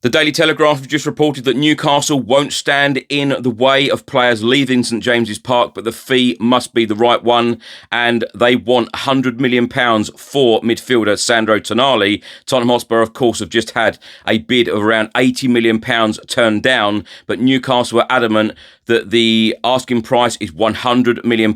The Daily Telegraph have just reported that Newcastle won't stand in the way of players leaving St James's Park, but the fee must be the right one, and they want £100 million for midfielder Sandro Tonali. Tottenham Hotspur, of course, have just had a bid of around £80 million turned down, but Newcastle are adamant that the asking price is £100 million,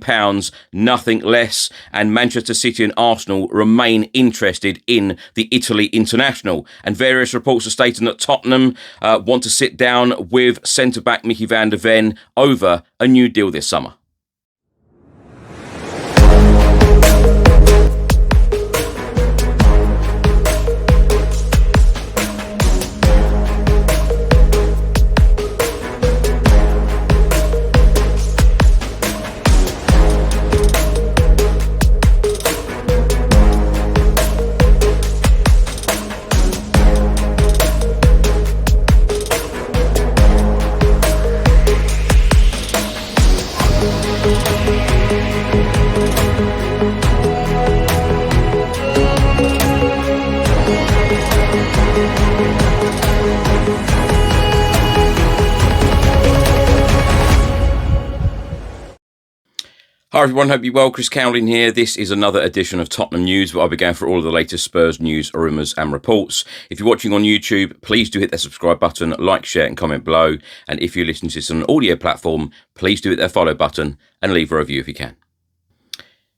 nothing less, and Manchester City and Arsenal remain interested in the Italy international. And various reports are stating that Tottenham want to sit down with centre-back Mickey van der Ven over a new deal this summer. Hi everyone, hope you're well. Chris Cowlin here. This is another edition of Tottenham News, where I'll be going for all of the latest Spurs news, rumours and reports. If you're watching on YouTube, please do hit that subscribe button, like, share and comment below. And if you're listening to this on an audio platform, please do hit that follow button and leave a review if you can.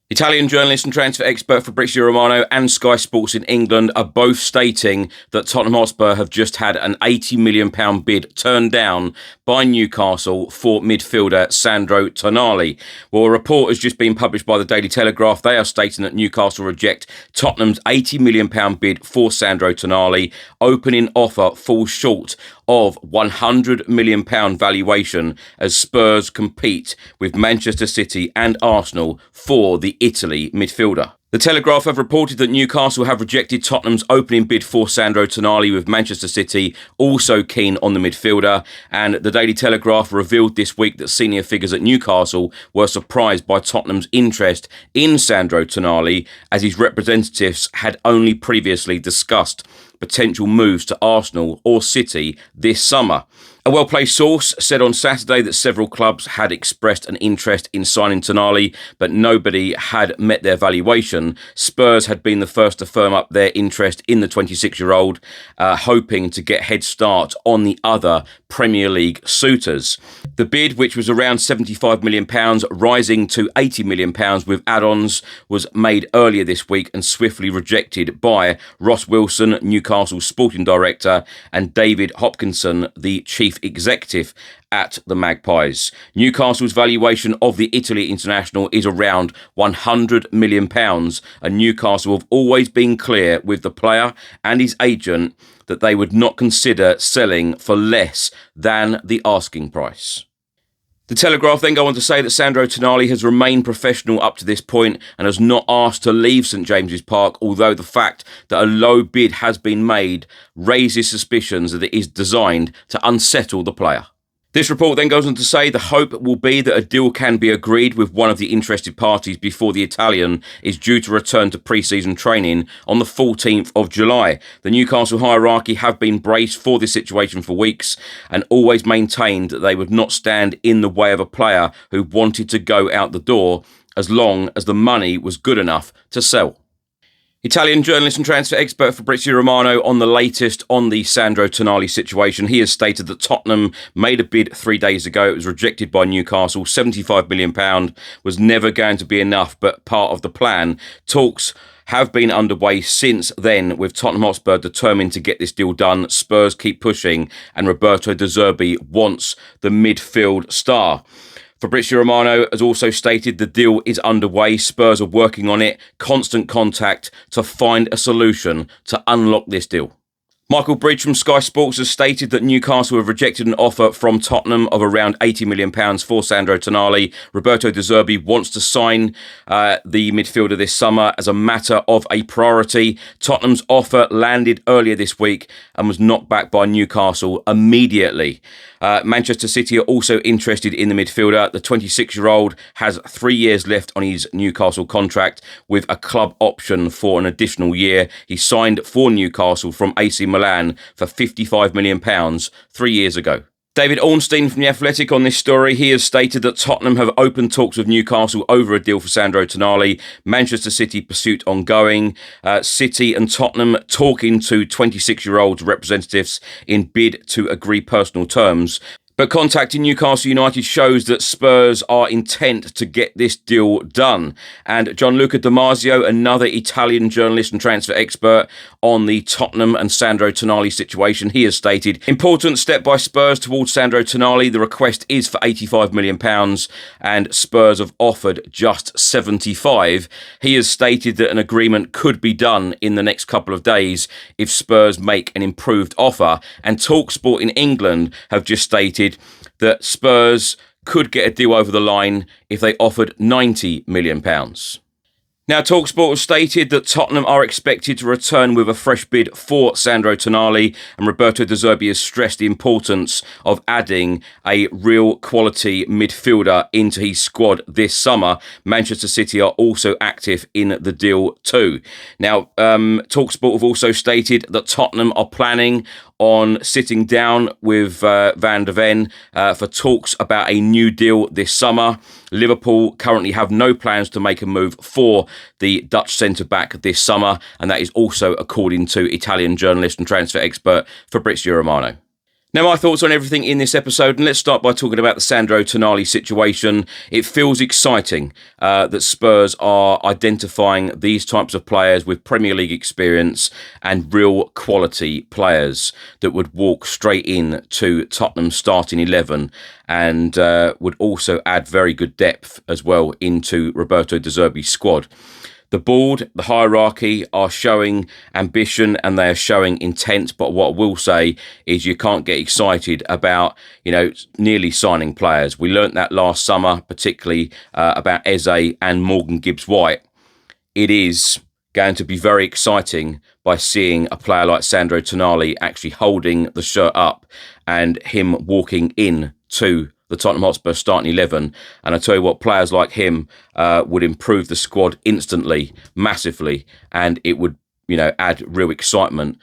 Italian journalist and transfer expert Fabrizio Romano and Sky Sports in England are both stating that Tottenham Hotspur have just had an £80 million bid turned down by Newcastle for midfielder Sandro Tonali. Well, a report has just been published by the Daily Telegraph. They are stating that Newcastle reject Tottenham's £80 million bid for Sandro Tonali. Opening offer falls short of £100 million valuation as Spurs compete with Manchester City and Arsenal for the Italy midfielder. The Telegraph have reported that Newcastle have rejected Tottenham's opening bid for Sandro Tonali, with Manchester City also keen on the midfielder. And the Daily Telegraph revealed this week that senior figures at Newcastle were surprised by Tottenham's interest in Sandro Tonali, as his representatives had only previously discussed potential moves to Arsenal or City this summer. A well-placed source said on Saturday that several clubs had expressed an interest in signing Tonali, but nobody had met their valuation. Spurs had been the first to firm up their interest in the 26-year-old, hoping to get head start on the other Premier League suitors. The bid, which was around £75 million, rising to £80 million with add-ons, was made earlier this week and swiftly rejected by Ross Wilson, Newcastle's sporting director, and David Hopkinson, the chief executive at the Magpies. Newcastle's valuation of the Italy international is around £100 million, and Newcastle have always been clear with the player and his agent that they would not consider selling for less than the asking price. The Telegraph then go on to say that Sandro Tonali has remained professional up to this point and has not asked to leave St James's Park, although the fact that a low bid has been made raises suspicions that it is designed to unsettle the player. This report then goes on to say the hope will be that a deal can be agreed with one of the interested parties before the Italian is due to return to pre-season training on the 14th of July. The Newcastle hierarchy have been braced for this situation for weeks and always maintained that they would not stand in the way of a player who wanted to go out the door as long as the money was good enough to sell. Italian journalist and transfer expert Fabrizio Romano on the latest on the Sandro Tonali situation. He has stated that Tottenham made a bid 3 days ago. It was rejected by Newcastle. £75 million was never going to be enough, but part of the plan. Talks have been underway since then, with Tottenham Hotspur determined to get this deal done. Spurs keep pushing, and Roberto De Zerbi wants the midfield star. Fabrizio Romano has also stated the deal is underway. Spurs are working on it. Constant contact to find a solution to unlock this deal. Michael Bridge from Sky Sports has stated that Newcastle have rejected an offer from Tottenham of around £80 million for Sandro Tonali. Roberto De Zerbi wants to sign the midfielder this summer as a matter of a priority. Tottenham's offer landed earlier this week and was knocked back by Newcastle immediately. Manchester City are also interested in the midfielder. The 26-year-old has 3 years left on his Newcastle contract with a club option for an additional year. He signed for Newcastle from AC Milan Milan for £55 million 3 years ago. David Ornstein from The Athletic on this story. He has stated that Tottenham have opened talks with Newcastle over a deal for Sandro Tonali. Manchester City pursuit ongoing. City and Tottenham talking to 26-year-old representatives in bid to agree personal terms. But contacting Newcastle United shows that Spurs are intent to get this deal done. And Gianluca Damasio, another Italian journalist and transfer expert on the Tottenham and Sandro Tonali situation, he has stated, important step by Spurs towards Sandro Tonali. The request is for £85 million and Spurs have offered just 75. He has stated that an agreement could be done in the next couple of days if Spurs make an improved offer. And TalkSport in England have just stated that Spurs could get a deal over the line if they offered £90 million. Now, TalkSport has stated that Tottenham are expected to return with a fresh bid for Sandro Tonali, and Roberto De Zerbi has stressed the importance of adding a real quality midfielder into his squad this summer. Manchester City are also active in the deal too. Now, TalkSport have also stated that Tottenham are planning on sitting down with Van der Ven for talks about a new deal this summer. Liverpool currently have no plans to make a move for the Dutch centre-back this summer, and that is also according to Italian journalist and transfer expert Fabrizio Romano. Now, my thoughts on everything in this episode, and let's start by talking about the Sandro Tonali situation. It feels exciting that Spurs are identifying these types of players with Premier League experience and real quality players that would walk straight in to Tottenham's starting 11 and would also add very good depth as well into Roberto De Zerbi's squad. The board, the hierarchy are showing ambition and they are showing intent. But what I will say is you can't get excited about, nearly signing players. We learnt that last summer, particularly about Eze and Morgan Gibbs-White. It is going to be very exciting by seeing a player like Sandro Tonali actually holding the shirt up and him walking in to the Tottenham Hotspur starting 11. And I tell you what, players like him would improve the squad instantly, massively, and it would, add real excitement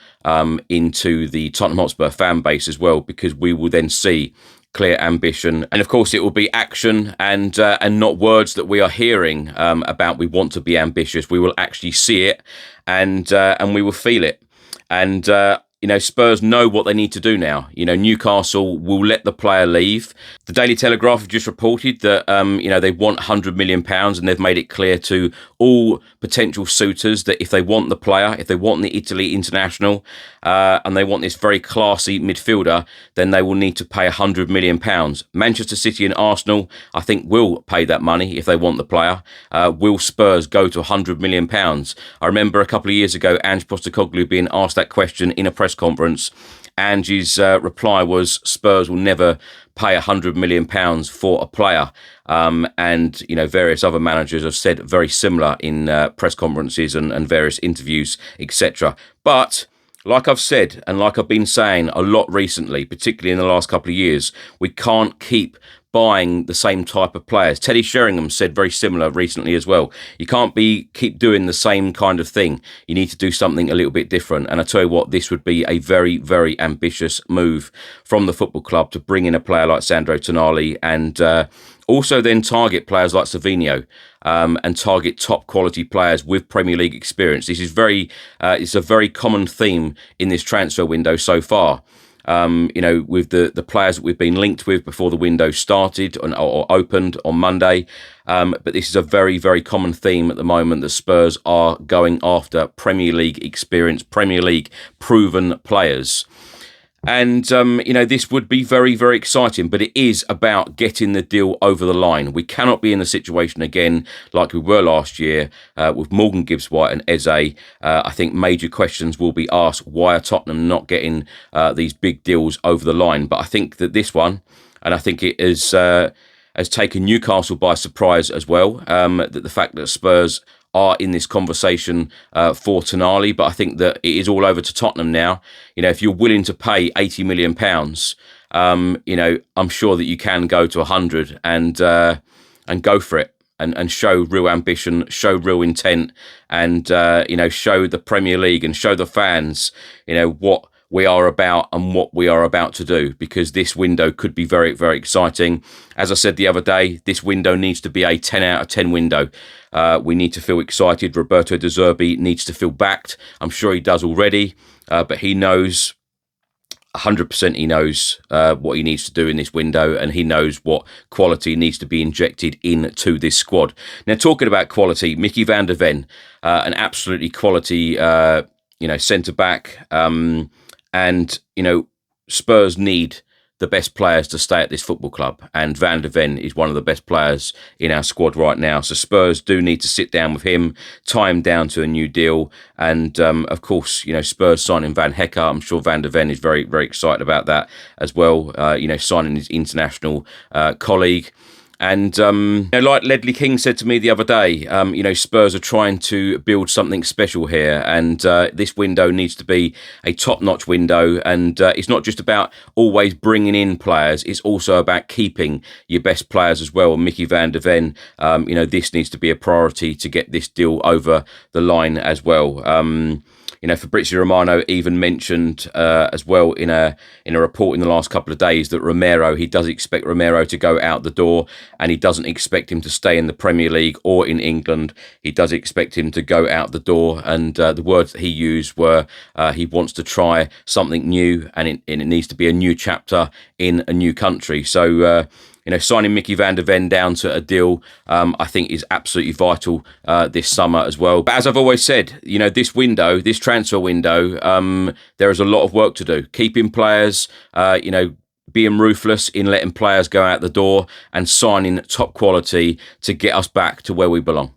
into the Tottenham Hotspur fan base as well, because we will then see clear ambition, and of course it will be action and not words that we are hearing about. We want to be ambitious. We will actually see it, and we will feel it, and. Spurs know what they need to do now. Newcastle will let the player leave. The Daily Telegraph have just reported that, they want £100 million, and they've made it clear to all potential suitors that if they want the player, if they want the Italy international, and they want this very classy midfielder, then they will need to pay £100 million. Manchester City and Arsenal, I think, will pay that money if they want the player. Will Spurs go to £100 million? I remember a couple of years ago, Ange Postecoglou being asked that question in a press conference. Ange's reply was Spurs will never pay £100 million for a player. And various other managers have said very similar in press conferences and various interviews, etc. But like I've said, and like I've been saying a lot recently, particularly in the last couple of years, we can't keep buying the same type of players. Teddy Sheringham said very similar recently as well. You can't keep doing the same kind of thing. You need to do something a little bit different. And I tell you what, this would be a very, very ambitious move from the football club to bring in a player like Sandro Tonali and also then target players like Savinho and target top quality players with Premier League experience. This is it's a very common theme in this transfer window so far. With the players that we've been linked with before the window started or opened on Monday. But this is a very, very common theme at the moment that Spurs are going after Premier League experience, Premier League proven players. And, this would be very, very exciting, but it is about getting the deal over the line. We cannot be in the situation again like we were last year with Morgan Gibbs-White and Eze. I think major questions will be asked. Why are Tottenham not getting these big deals over the line? But I think that this one, and I think it has taken Newcastle by surprise as well, that the fact that Spurs are in this conversation for Tonali, but I think that it is all over to Tottenham now. If you're willing to pay £80 million, I'm sure that you can go to 100 and go for it and show real ambition, show real intent, and show the Premier League and show the fans, we are about and what we are about to do, because this window could be very, very exciting. As I said the other day, this window needs to be a 10 out of 10 window. We need to feel excited. Roberto De Zerbi needs to feel backed. I'm sure he does already, but he knows 100% he knows what he needs to do in this window, and he knows what quality needs to be injected into this squad. Now, talking about quality, Mickey van der Ven, an absolutely quality, centre-back, and, Spurs need the best players to stay at this football club, and Van der Ven is one of the best players in our squad right now. So Spurs do need to sit down with him, tie him down to a new deal, and of course, Spurs signing Van Hecker. I'm sure Van der Ven is very, very excited about that as well. Signing his international colleague. And, like Ledley King said to me the other day, Spurs are trying to build something special here. And this window needs to be a top-notch window. And it's not just about always bringing in players. It's also about keeping your best players as well. And Mickey van der Ven, this needs to be a priority to get this deal over the line as well. Fabrizio Romano even mentioned as well in a report in the last couple of days that he does expect Romero to go out the door, and he doesn't expect him to stay in the Premier League or in England. He does expect him to go out the door, and the words that he used were he wants to try something new, and it needs to be a new chapter in a new country. So, signing Mickey van der Ven down to a deal, I think is absolutely vital this summer as well. But as I've always said, this transfer window, there is a lot of work to do. Keeping players, being ruthless in letting players go out the door, and signing top quality to get us back to where we belong.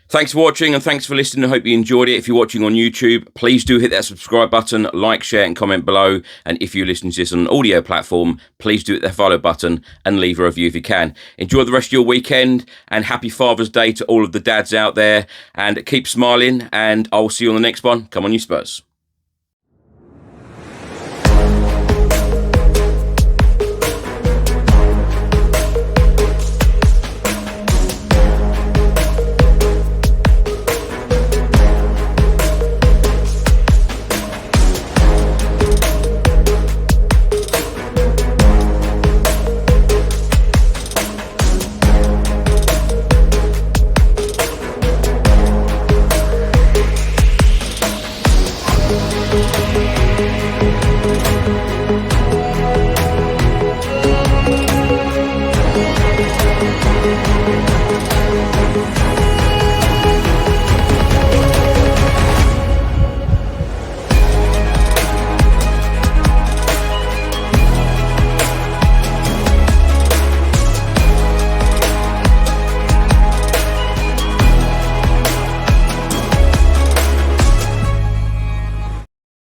Thanks for watching, and thanks for listening. I hope you enjoyed it. If you're watching on YouTube, please do hit that subscribe button, like, share, and comment below. And if you listen to this on an audio platform, please do hit that follow button and leave a review if you can. Enjoy the rest of your weekend, and happy Father's Day to all of the dads out there. And keep smiling, and I'll see you on the next one. Come on, you Spurs.